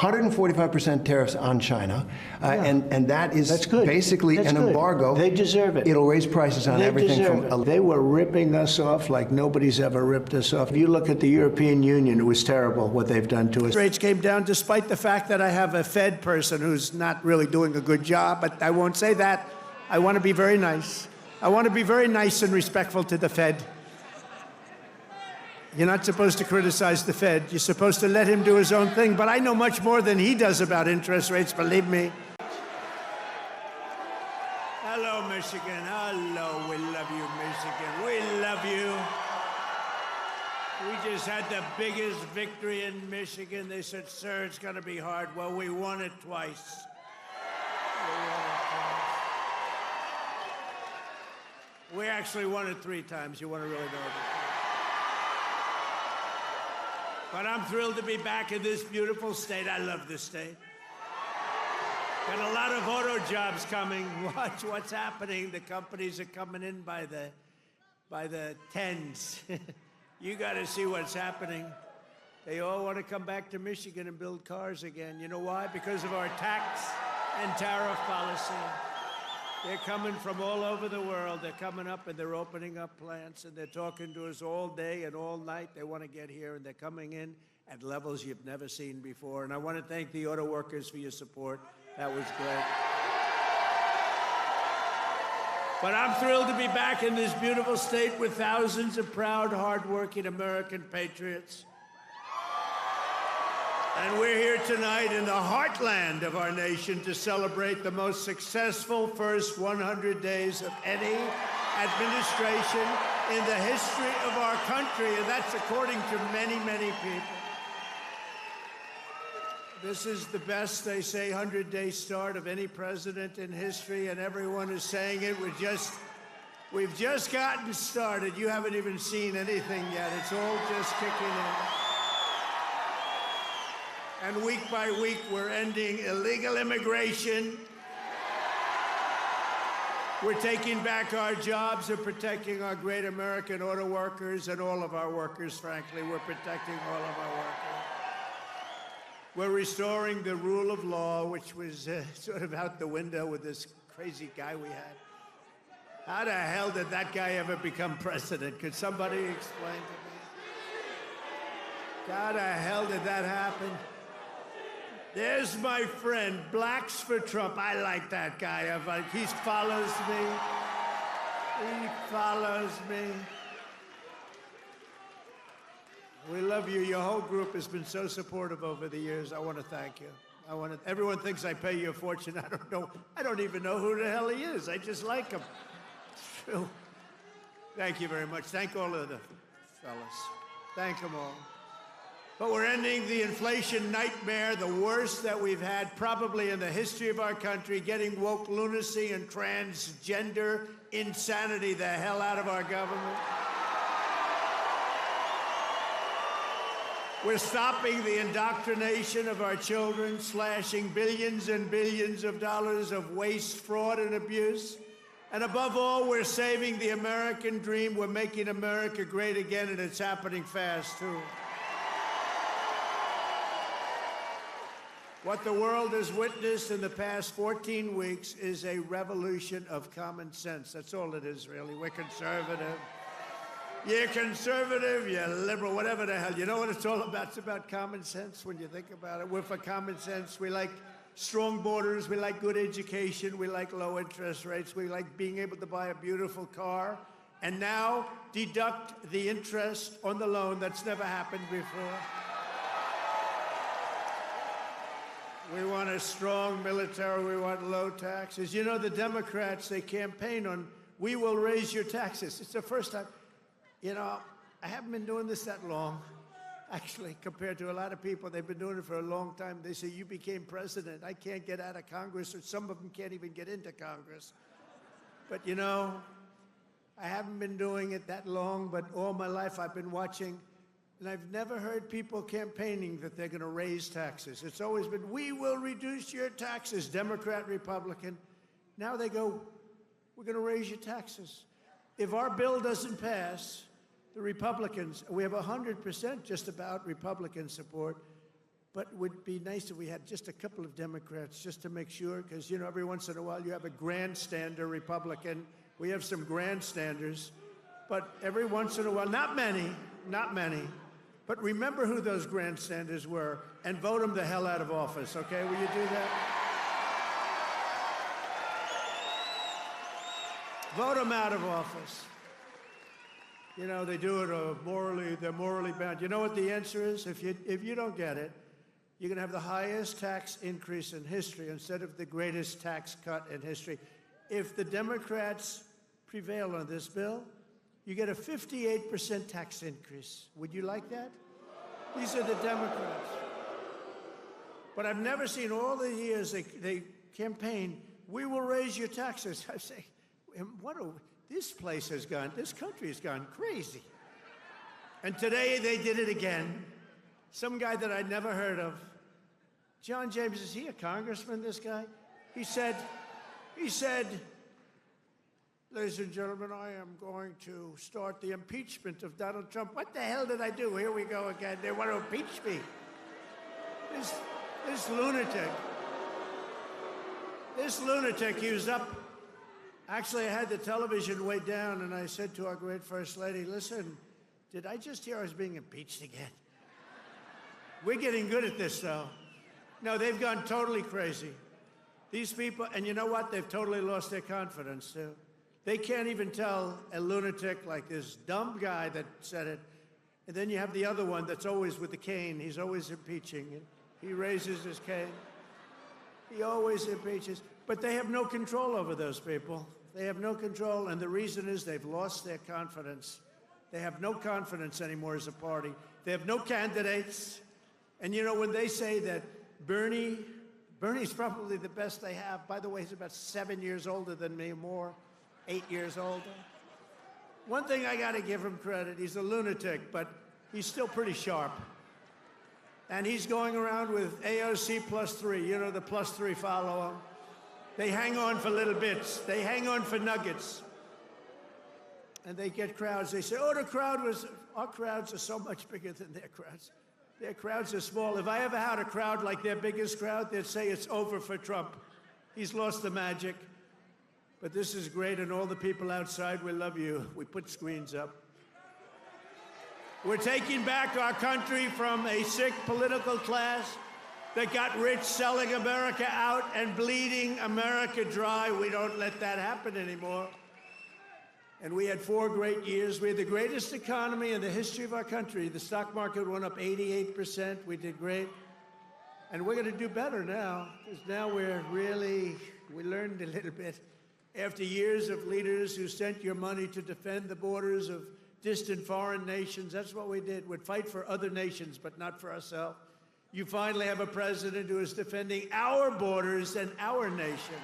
145% tariffs on China, and that is basically an embargo. They deserve it. It'll raise prices on everything. They were ripping us off like nobody's ever ripped us off. If you look at the European Union, it was terrible what they've done to us. Rates came down despite the fact that I have a Fed person who's not really doing a good job, but I won't say that. I want to be very nice. I want to be very nice and respectful to the Fed. You're not supposed to criticize the Fed. You're supposed to let him do his own thing. But I know much more than he does about interest rates, believe me. Hello, Michigan. Hello. We love you, Michigan. We love you. We just had the biggest victory in Michigan. They said, sir, it's going to be hard. Well, we won it twice. We actually won it 3 times. You want to really know it? But I'm thrilled to be back in this beautiful state. I love this state. Got a lot of auto jobs coming. Watch what's happening. The companies are coming in by the tens. You got to see what's happening. They all want to come back to Michigan and build cars again. You know why? Because of our tax and tariff policy. They're coming from all over the world. They're coming up and they're opening up plants and they're talking to us all day and all night. They want to get here and they're coming in at levels you've never seen before. And I want to thank the auto workers for your support. That was great. But I'm thrilled to be back in this beautiful state with thousands of proud, hardworking American patriots. And we're here tonight in the heartland of our nation to celebrate the most successful first 100 days of any administration in the history of our country, and that's according to many, many people. This is the best, they say, 100-day start of any president in history, and everyone is saying it. We've just gotten started. You haven't even seen anything yet. It's all just kicking in. And week by week, we're ending illegal immigration. We're taking back our jobs and protecting our great American auto workers and all of our workers, frankly. We're protecting all of our workers. We're restoring the rule of law, which was sort of out the window with this crazy guy we had. How the hell did that guy ever become president? Could somebody explain to me? How the hell did that happen? There's my friend, Blacks for Trump. I like that guy. He follows me. He follows me. We love you. Your whole group has been so supportive over the years. I want to thank you. Everyone thinks I pay you a fortune. I don't know. I don't even know who the hell he is. I just like him. It's true. Thank you very much. Thank all of the fellas. Thank them all. But we're ending the inflation nightmare, the worst that we've had probably in the history of our country, getting woke lunacy and transgender insanity the hell out of our government. We're stopping the indoctrination of our children, slashing billions and billions of dollars of waste, fraud, and abuse. And above all, we're saving the American dream. We're making America great again, and it's happening fast, too. What the world has witnessed in the past 14 weeks is a revolution of common sense. That's all it is, really. We're conservative. You're conservative, you're liberal, whatever the hell. You know what it's all about? It's about common sense when you think about it. We're for common sense. We like strong borders. We like good education. We like low interest rates. We like being able to buy a beautiful car. And now deduct the interest on the loan. That's never happened before. We want a strong military. We want low taxes. You know, the Democrats, they campaign on, we will raise your taxes. It's the first time. You know, I haven't been doing this that long, actually, compared to a lot of people. They've been doing it for a long time. They say, you became president. I can't get out of Congress, or some of them can't even get into Congress. But, you know, I haven't been doing it that long, but all my life I've been watching. And I've never heard people campaigning that they're going to raise taxes. It's always been, we will reduce your taxes, Democrat, Republican. Now they go, we're going to raise your taxes. If our bill doesn't pass, the Republicans, we have 100% just about Republican support. But it would be nice if we had just a couple of Democrats just to make sure, because, you know, every once in a while you have a grandstander Republican. We have some grandstanders. But every once in a while, not many, but remember who those grandstanders were and vote them the hell out of office, okay? Will you do that? Vote them out of office. You know, they do it they're morally bound. You know what the answer is? If you don't get it, you're going to have the highest tax increase in history instead of the greatest tax cut in history. If the Democrats prevail on this bill, you get a 58% tax increase. Would you like that? These are the Democrats. But I've never seen all the years they campaign, we will raise your taxes. I say, this country has gone crazy. And today they did it again. Some guy that I'd never heard of. John James, is he a congressman, this guy? He said, ladies and gentlemen, I am going to start the impeachment of Donald Trump. What the hell did I do? Here we go again. They want to impeach me. This lunatic, he was up. Actually, I had the television way down, and I said to our great First Lady, listen, did I just hear I was being impeached again? We're getting good at this, though. No, they've gone totally crazy. These people, and you know what? They've totally lost their confidence, too. They can't even tell a lunatic like this dumb guy that said it. And then you have the other one that's always with the cane. He's always impeaching. He raises his cane. He always impeaches. But they have no control over those people. They have no control, and the reason is they've lost their confidence. They have no confidence anymore as a party. They have no candidates. And, you know, when they say that Bernie's probably the best they have. By the way, he's about 7 years older than me, more, 8 years older. One thing I got to give him credit, he's a lunatic, but he's still pretty sharp. And he's going around with AOC +3. You know, the +3 follow him. They hang on for little bits. They hang on for nuggets. And they get crowds. They say, our crowds are so much bigger than their crowds. Their crowds are small. If I ever had a crowd like their biggest crowd, they'd say it's over for Trump. He's lost the magic. But this is great, and all the people outside, we love you. We put screens up. We're taking back our country from a sick political class that got rich selling America out and bleeding America dry. We don't let that happen anymore. And we had 4 great years. We had the greatest economy in the history of our country. The stock market went up 88%. We did great. And we're going to do better now, because now we learned a little bit. After years of leaders who sent your money to defend the borders of distant foreign nations, that's what we did. We'd fight for other nations, but not for ourselves. You finally have a president who is defending our borders and our nation.